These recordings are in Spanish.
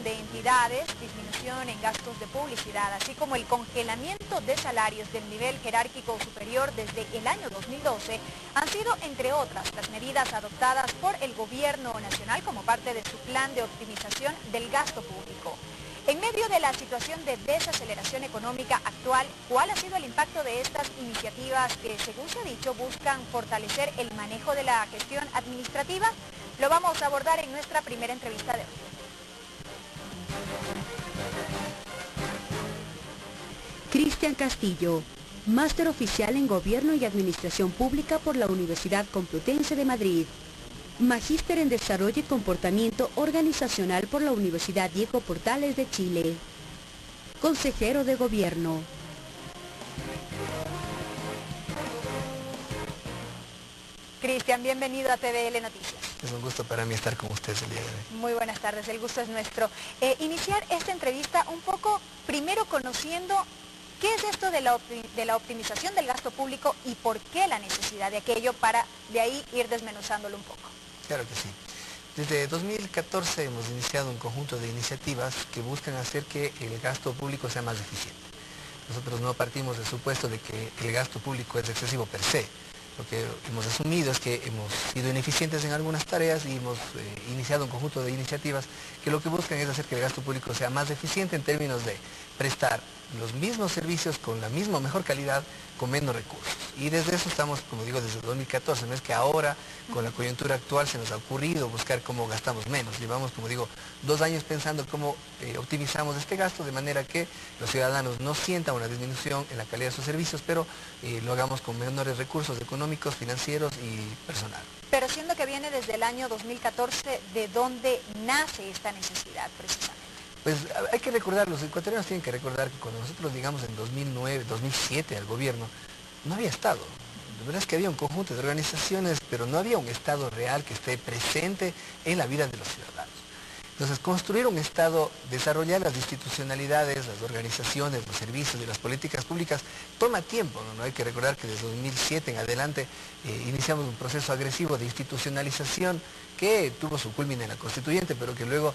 de entidades, disminución en gastos de publicidad, así como el congelamiento de salarios del nivel jerárquico superior desde el año 2012, han sido, entre otras, las medidas adoptadas por el gobierno nacional como parte de su plan de optimización del gasto público. En medio de la situación de desaceleración económica actual, ¿cuál ha sido el impacto de estas iniciativas que, según se ha dicho, buscan fortalecer el manejo de la gestión administrativa? Lo vamos a abordar en nuestra primera entrevista de hoy. Cristian Castillo, máster oficial en Gobierno y Administración Pública por la Universidad Complutense de Madrid. Magíster en Desarrollo y Comportamiento Organizacional por la Universidad Diego Portales de Chile. Consejero de Gobierno. Cristian, bienvenido a TVL Noticias. Es un gusto para mí estar con ustedes el día de hoy. Muy buenas tardes, el gusto es nuestro. Iniciar esta entrevista un poco, primero conociendo qué es esto de la optimización del gasto público y por qué la necesidad de aquello, para de ahí ir desmenuzándolo un poco. Claro que sí. Desde 2014 hemos iniciado un conjunto de iniciativas que buscan hacer que el gasto público sea más eficiente. Nosotros no partimos del supuesto de que el gasto público es excesivo per se. Lo que hemos asumido es que hemos sido ineficientes en algunas tareas y hemos iniciado un conjunto de iniciativas que lo que buscan es hacer que el gasto público sea más eficiente en términos de prestar los mismos servicios con la misma o mejor calidad, con menos recursos. Y desde eso estamos, como digo, desde 2014, no es que ahora, con la coyuntura actual, se nos ha ocurrido buscar cómo gastamos menos. Llevamos, como digo, 2 años pensando cómo optimizamos este gasto de manera que los ciudadanos no sientan una disminución en la calidad de sus servicios, pero lo hagamos con menores recursos económicos, financieros y personal. Pero siendo que viene desde el año 2014, ¿de dónde nace esta necesidad precisamente? Pues hay que recordar, los ecuatorianos tienen que recordar que cuando nosotros llegamos en 2009, 2007 al gobierno, no había Estado. La verdad es que había un conjunto de organizaciones, pero no había un Estado real que esté presente en la vida de los ciudadanos. Entonces, construir un Estado, desarrollar las institucionalidades, las organizaciones, los servicios y las políticas públicas toma tiempo, ¿no? Hay que recordar que desde 2007 en adelante iniciamos un proceso agresivo de institucionalización que tuvo su culmine en la Constituyente, pero que luego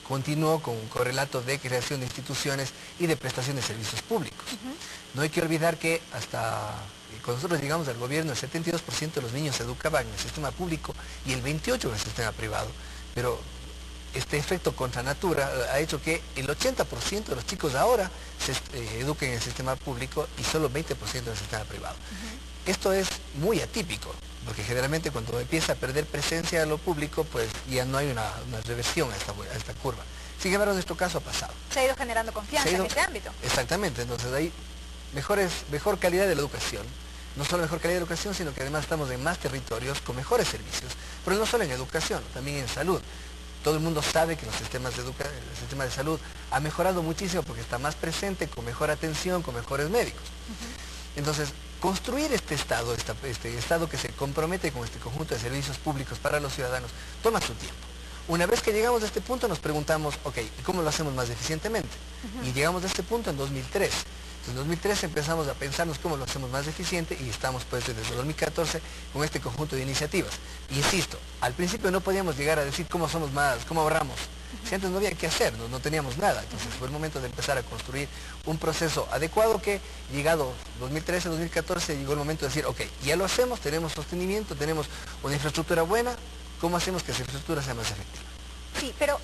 continuó con un correlato de creación de instituciones y de prestación de servicios públicos. No hay que olvidar que hasta cuando nosotros llegamos al gobierno, el 72% de los niños se educaban en el sistema público y el 28% en el sistema privado, pero este efecto contra natura ha hecho que el 80% de los chicos ahora se eduquen en el sistema público y solo 20% en el sistema privado. Esto es muy atípico, porque generalmente cuando empieza a perder presencia de lo público, pues ya no hay una reversión a esta curva. Sin embargo, en nuestro caso ha pasado. Se ha ido generando confianza en este ámbito. Exactamente, entonces hay mejor calidad de la educación. No solo mejor calidad de educación, sino que además estamos en más territorios con mejores servicios. Pero no solo en educación, también en salud. Todo el mundo sabe que el sistema de salud ha mejorado muchísimo porque está más presente, con mejor atención, con mejores médicos. Entonces, construir este Estado que se compromete con este conjunto de servicios públicos para los ciudadanos, toma su tiempo. Una vez que llegamos a este punto nos preguntamos, ok, ¿cómo lo hacemos más eficientemente? Y llegamos a este punto en 2013. En 2013 empezamos a pensarnos cómo lo hacemos más eficiente y estamos pues desde 2014 con este conjunto de iniciativas. Y insisto, al principio no podíamos llegar a decir cómo ahorramos. Si antes no había qué hacer, no teníamos nada. Entonces fue el momento de empezar a construir un proceso adecuado que, llegado 2013, 2014, llegó el momento de decir, ok, ya lo hacemos, tenemos sostenimiento, tenemos una infraestructura buena, ¿cómo hacemos que esa infraestructura sea más efectiva? Sí, pero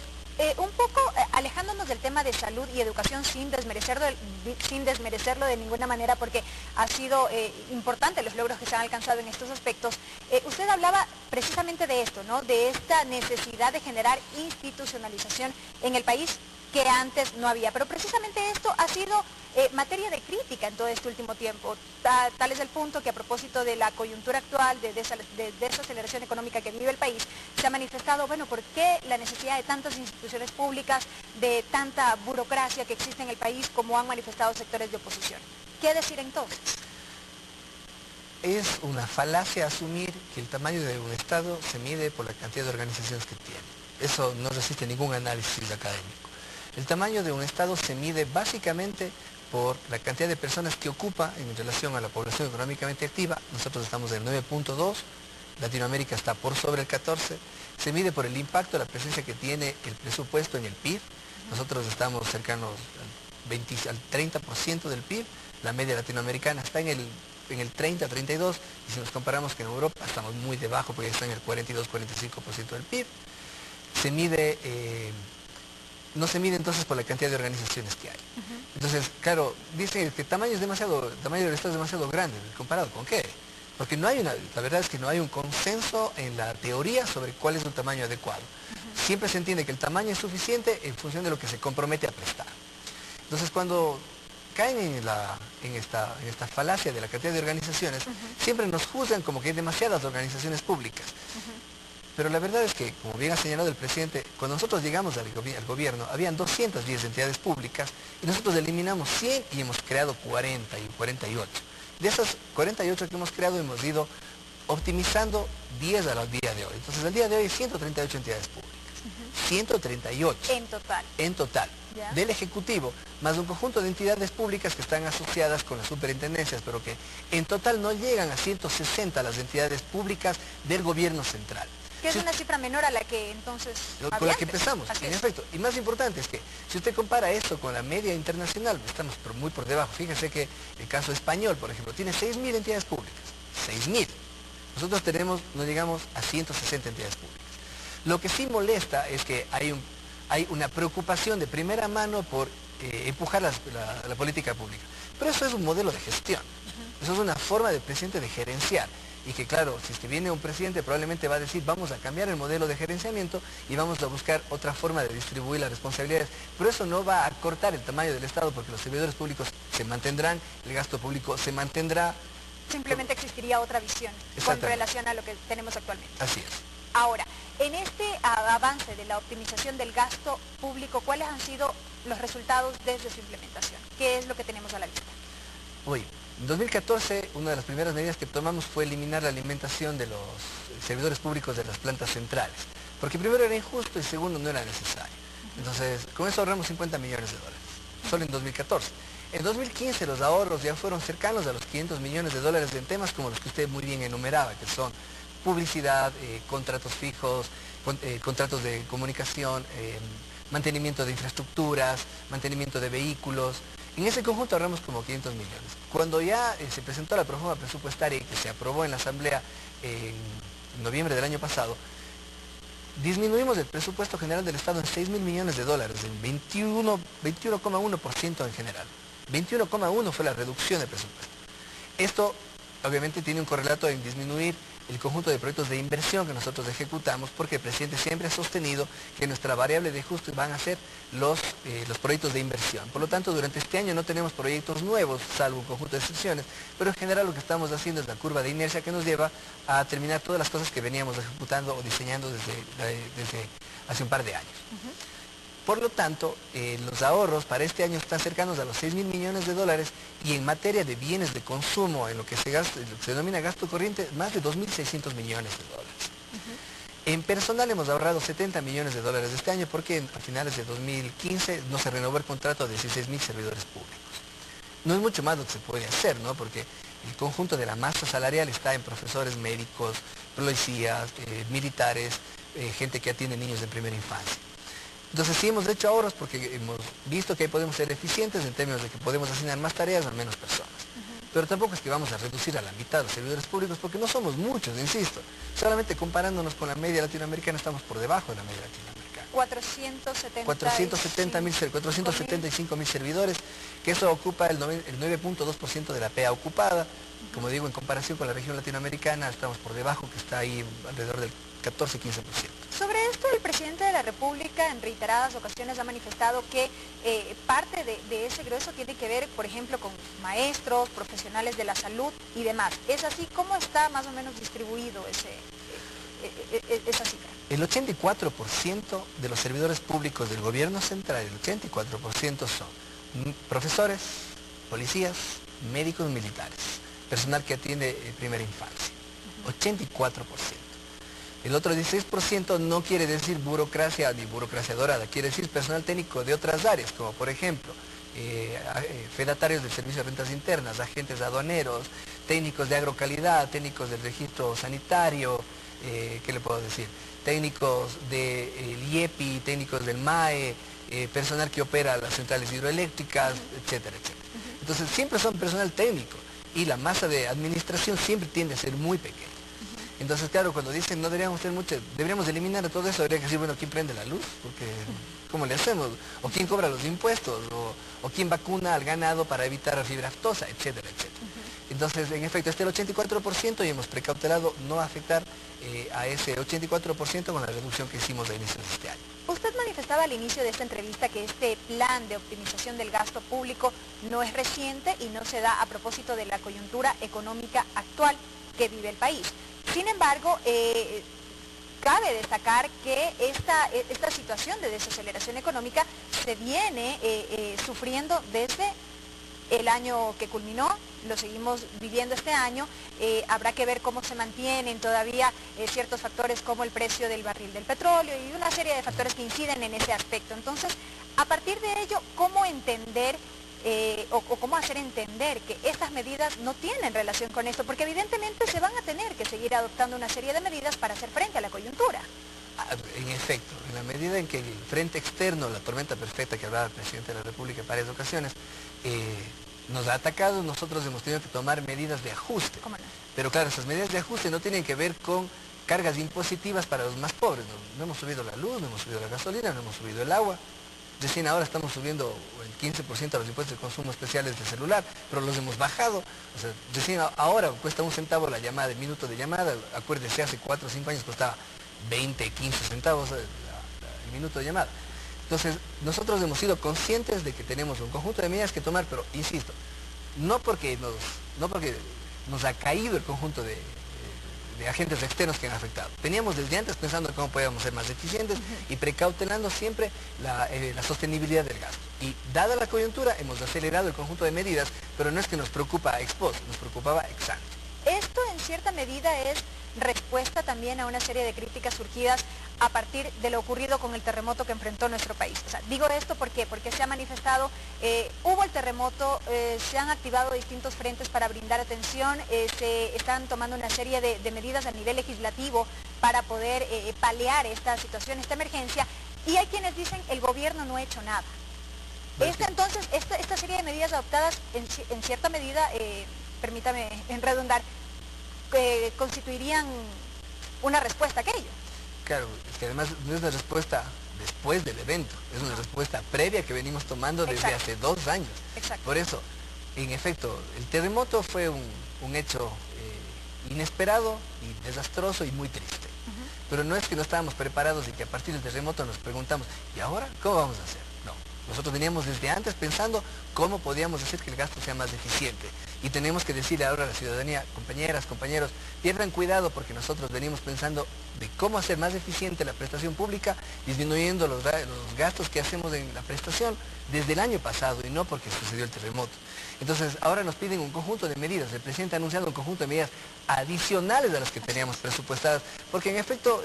un poco alejándonos del tema de salud y educación sin desmerecerlo de ninguna manera, porque ha sido importante los logros que se han alcanzado en estos aspectos. Usted hablaba precisamente de esto, ¿no? De esta necesidad de generar institucionalización en el país que antes no había, pero precisamente esto ha sido materia de crítica en todo este último tiempo. Tal es el punto que, a propósito de la coyuntura actual de desaceleración económica que vive el país, se ha manifestado, bueno, ¿por qué la necesidad de tantas instituciones públicas, de tanta burocracia que existe en el país, como han manifestado sectores de oposición? ¿Qué decir entonces? Es una falacia asumir que el tamaño de un Estado se mide por la cantidad de organizaciones que tiene. Eso no resiste ningún análisis académico. El tamaño de un Estado se mide básicamente por la cantidad de personas que ocupa en relación a la población económicamente activa. Nosotros estamos en 9.2 Latinoamérica está por sobre el 14%, se mide por el impacto, la presencia que tiene el presupuesto en el PIB, nosotros estamos cercanos al 30% del PIB, la media latinoamericana está en el 30-32%, y si nos comparamos con Europa estamos muy debajo porque está en el 42-45% del PIB. Se mide, no se mide entonces por la cantidad de organizaciones que hay. Entonces, claro, dicen que el tamaño del Estado es demasiado grande, ¿comparado con qué? Porque no hay la verdad es que no hay un consenso en la teoría sobre cuál es un tamaño adecuado. Siempre se entiende que el tamaño es suficiente en función de lo que se compromete a prestar. Entonces, cuando caen en esta falacia de la cantidad de organizaciones, siempre nos juzgan como que hay demasiadas organizaciones públicas. Pero la verdad es que, como bien ha señalado el presidente, cuando nosotros llegamos al gobierno, habían 210 entidades públicas y nosotros eliminamos 100 y hemos creado 40 y 48. De esas 48 que hemos creado hemos ido optimizando 10 al día de hoy. Entonces, al día de hoy hay 138 entidades públicas. 138. En total. En total. ¿Ya? Del Ejecutivo, más un conjunto de entidades públicas que están asociadas con las superintendencias, pero que en total no llegan a 160 las entidades públicas del gobierno central. Que es una cifra menor a la que entonces con la que empezamos, en efecto. Y más importante es que si usted compara esto con la media internacional, estamos muy por debajo. Fíjese que el caso español, por ejemplo, tiene 6.000 entidades públicas. 6.000. Nosotros no llegamos a 160 entidades públicas. Lo que sí molesta es que hay una preocupación de primera mano por empujar la política pública. Pero eso es un modelo de gestión. Eso es una forma del presidente de gerenciar. Y que claro, si es que viene un presidente probablemente va a decir vamos a cambiar el modelo de gerenciamiento y vamos a buscar otra forma de distribuir las responsabilidades. Pero eso no va a cortar el tamaño del Estado porque los servidores públicos se mantendrán, el gasto público se mantendrá. Simplemente existiría otra visión con relación a lo que tenemos actualmente. Así es. Ahora, en este avance de la optimización del gasto público, ¿cuáles han sido los resultados desde su implementación? ¿Qué es lo que tenemos a la vista? Hoy, en 2014, una de las primeras medidas que tomamos fue eliminar la alimentación de los servidores públicos de las plantas centrales. Porque primero era injusto y segundo no era necesario. Entonces, con eso ahorramos 50 millones de dólares, solo en 2014. En 2015 los ahorros ya fueron cercanos a los 500 millones de dólares en temas como los que usted muy bien enumeraba, que son publicidad, contratos fijos, contratos de comunicación, mantenimiento de infraestructuras, mantenimiento de vehículos. En ese conjunto ahorramos como 500 millones. Cuando ya se presentó la prórroga presupuestaria y que se aprobó en la Asamblea en noviembre del año pasado, disminuimos el presupuesto general del Estado en 6.000 millones de dólares, en 21,1% en general. 21,1% fue la reducción del presupuesto. Esto obviamente tiene un correlato en disminuir el conjunto de proyectos de inversión que nosotros ejecutamos, porque el presidente siempre ha sostenido que nuestra variable de ajuste van a ser los proyectos de inversión. Por lo tanto, durante este año no tenemos proyectos nuevos, salvo un conjunto de excepciones, pero en general lo que estamos haciendo es la curva de inercia que nos lleva a terminar todas las cosas que veníamos ejecutando o diseñando desde hace un par de años. Por lo tanto, los ahorros para este año están cercanos a los 6.000 millones de dólares y en materia de bienes de consumo, en lo que se denomina gasto corriente, más de 2.600 millones de dólares. En personal hemos ahorrado 70 millones de dólares este año porque a finales de 2015 no se renovó el contrato de 16.000 servidores públicos. No es mucho más lo que se puede hacer, ¿no? Porque el conjunto de la masa salarial está en profesores médicos, policías, militares, gente que atiende niños de primera infancia. Entonces sí hemos hecho ahorros porque hemos visto que ahí podemos ser eficientes en términos de que podemos asignar más tareas a menos personas. Pero tampoco es que vamos a reducir a la mitad los servidores públicos porque no somos muchos, insisto. Solamente comparándonos con la media latinoamericana estamos por debajo de la media latinoamericana. 475.000 servidores, que eso ocupa el 9.2% de la PA ocupada. Como digo, en comparación con la región latinoamericana estamos por debajo, que está ahí alrededor del 14-15%. Sobre esto, el presidente de la República en reiteradas ocasiones ha manifestado que parte de ese grueso tiene que ver, por ejemplo, con maestros, profesionales de la salud y demás. ¿Es así? ¿Cómo está más o menos distribuido esa cifra? El 84% de los servidores públicos del gobierno central, el 84% son profesores, policías, médicos militares, personal que atiende primera infancia. 84%. El otro 16% no quiere decir burocracia ni burocracia dorada, quiere decir personal técnico de otras áreas, como por ejemplo, fedatarios del Servicio de Rentas Internas, agentes aduaneros, técnicos de agrocalidad, técnicos del registro sanitario, ¿qué le puedo decir? Técnicos del IEPI, técnicos del MAE, personal que opera las centrales hidroeléctricas, etcétera, etcétera. Entonces siempre son personal técnico y la masa de administración siempre tiende a ser muy pequeña. Entonces, claro, cuando dicen no deberíamos tener mucho, deberíamos eliminar todo eso, habría que decir, bueno, ¿quién prende la luz? Porque, ¿cómo le hacemos? ¿O quién cobra los impuestos? ¿O quién vacuna al ganado para evitar la fibra aftosa? Etcétera, etcétera. Entonces, en efecto, este es el 84% y hemos precautelado no afectar a ese 84% con la reducción que hicimos a inicios de este año. Usted manifestaba al inicio de esta entrevista que este plan de optimización del gasto público no es reciente y no se da a propósito de la coyuntura económica actual que vive el país. Sin embargo, cabe destacar que esta situación de desaceleración económica se viene sufriendo desde el año que culminó, lo seguimos viviendo este año. Habrá que ver cómo se mantienen todavía ciertos factores como el precio del barril del petróleo y una serie de factores que inciden en ese aspecto. Entonces, a partir de ello, ¿cómo entender o cómo hacer entender que estas medidas no tienen relación con esto? Porque evidentemente se van a tener que seguir adoptando una serie de medidas para hacer frente a la coyuntura. En efecto, en la medida en que el frente externo, la tormenta perfecta que hablaba el presidente de la República en varias ocasiones, nos ha atacado, nosotros hemos tenido que tomar medidas de ajuste. ¿Cómo no? Pero claro, esas medidas de ajuste no tienen que ver con cargas impositivas para los más pobres. No hemos subido la luz, no hemos subido la gasolina, no hemos subido el agua. Recién ahora estamos subiendo el 15% a los impuestos de consumo especiales de celular, pero los hemos bajado. O sea, recién ahora cuesta 1 centavo la llamada, el minuto de llamada. Acuérdese, hace 4 o 5 años costaba 20, 15 centavos el minuto de llamada. Entonces, nosotros hemos sido conscientes de que tenemos un conjunto de medidas que tomar, pero insisto, no porque nos ha caído el conjunto de agentes externos que han afectado. Teníamos desde antes pensando en cómo podíamos ser más eficientes y precautelando siempre la sostenibilidad del gasto. Y dada la coyuntura hemos acelerado el conjunto de medidas, pero no es que nos preocupa ex post, nos preocupaba ex ante. Esto en cierta medida es respuesta también a una serie de críticas surgidas a partir de lo ocurrido con el terremoto que enfrentó nuestro país. O sea, digo esto ¿por qué? Porque se ha manifestado, hubo el terremoto, se han activado distintos frentes para brindar atención, se están tomando una serie de medidas a nivel legislativo para poder paliar esta situación, esta emergencia, y hay quienes dicen el gobierno no ha hecho nada. Entonces, esta serie de medidas adoptadas en cierta medida, permítame redundar, constituirían una respuesta a aquello. Claro, es que además no es una respuesta después del evento, es una respuesta previa que venimos tomando desde hace 2 años. Exacto. Por eso, en efecto, el terremoto fue un hecho inesperado y desastroso y muy triste. Pero no es que no estábamos preparados y que a partir del terremoto nos preguntamos, ¿y ahora cómo vamos a hacer? No, nosotros veníamos desde antes pensando cómo podíamos hacer que el gasto sea más eficiente. Y tenemos que decirle ahora a la ciudadanía, compañeras, compañeros, pierdan cuidado porque nosotros venimos pensando de cómo hacer más eficiente la prestación pública, disminuyendo los gastos que hacemos en la prestación desde el año pasado y no porque sucedió el terremoto. Entonces ahora nos piden un conjunto de medidas, el presidente ha anunciado un conjunto de medidas adicionales a las que teníamos presupuestadas, porque en efecto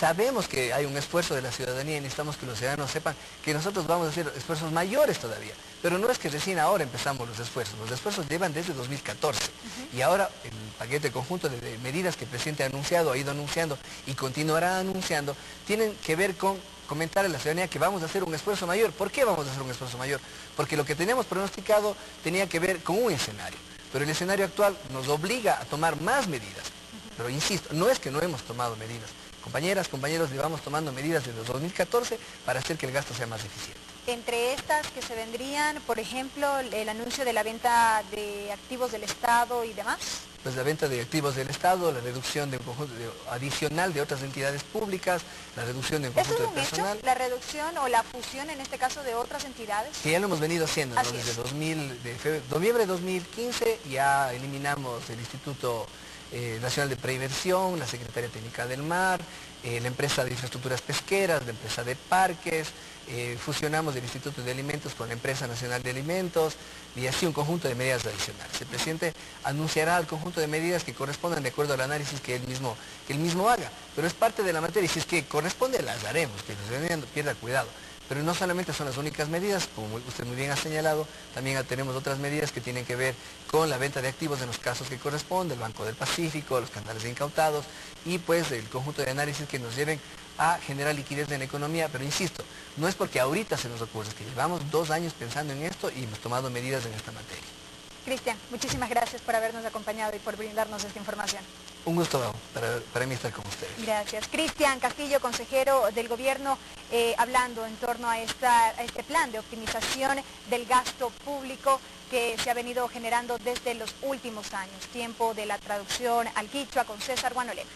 sabemos que hay un esfuerzo de la ciudadanía y necesitamos que los ciudadanos sepan que nosotros vamos a hacer esfuerzos mayores todavía. Pero no es que recién ahora empezamos los esfuerzos llevan desde 2014. Y ahora el paquete conjunto de medidas que el presidente ha anunciado, ha ido anunciando y continuará anunciando, tienen que ver con comentar a la ciudadanía que vamos a hacer un esfuerzo mayor. ¿Por qué vamos a hacer un esfuerzo mayor? Porque lo que teníamos pronosticado tenía que ver con un escenario. Pero el escenario actual nos obliga a tomar más medidas. Pero insisto, no es que no hemos tomado medidas. Compañeras, compañeros, llevamos tomando medidas desde 2014 para hacer que el gasto sea más eficiente. Entre estas que se vendrían, por ejemplo, el anuncio de la venta de activos del Estado y demás. Pues la venta de activos del Estado, la reducción de un conjunto adicional de otras entidades públicas, la reducción de un conjunto de personal. ¿Eso es un hecho? ¿La reducción o la fusión, en este caso, de otras entidades? Que ya lo hemos venido haciendo, ¿no? Desde noviembre de 2015 ya eliminamos el Instituto Nacional de Preinversión, la Secretaría Técnica del Mar, la empresa de infraestructuras pesqueras, la empresa de parques, fusionamos el Instituto de Alimentos con la Empresa Nacional de Alimentos y así un conjunto de medidas adicionales. El presidente anunciará el conjunto de medidas que correspondan de acuerdo al análisis que él mismo haga, pero es parte de la materia y si es que corresponde las haremos, que la ciudadanía no pierda cuidado. Pero no solamente son las únicas medidas, como usted muy bien ha señalado, también tenemos otras medidas que tienen que ver con la venta de activos en los casos que corresponde, el Banco del Pacífico, los canales incautados y pues el conjunto de análisis que nos lleven a generar liquidez en la economía. Pero insisto, no es porque ahorita se nos ocurre, es que llevamos 2 años pensando en esto y hemos tomado medidas en esta materia. Cristian, muchísimas gracias por habernos acompañado y por brindarnos esta información. Un gusto para mí estar con ustedes. Gracias. Cristian Castillo, consejero del gobierno, hablando en torno a este plan de optimización del gasto público que se ha venido generando desde los últimos años. Tiempo de la traducción al quichua con César Guanolena.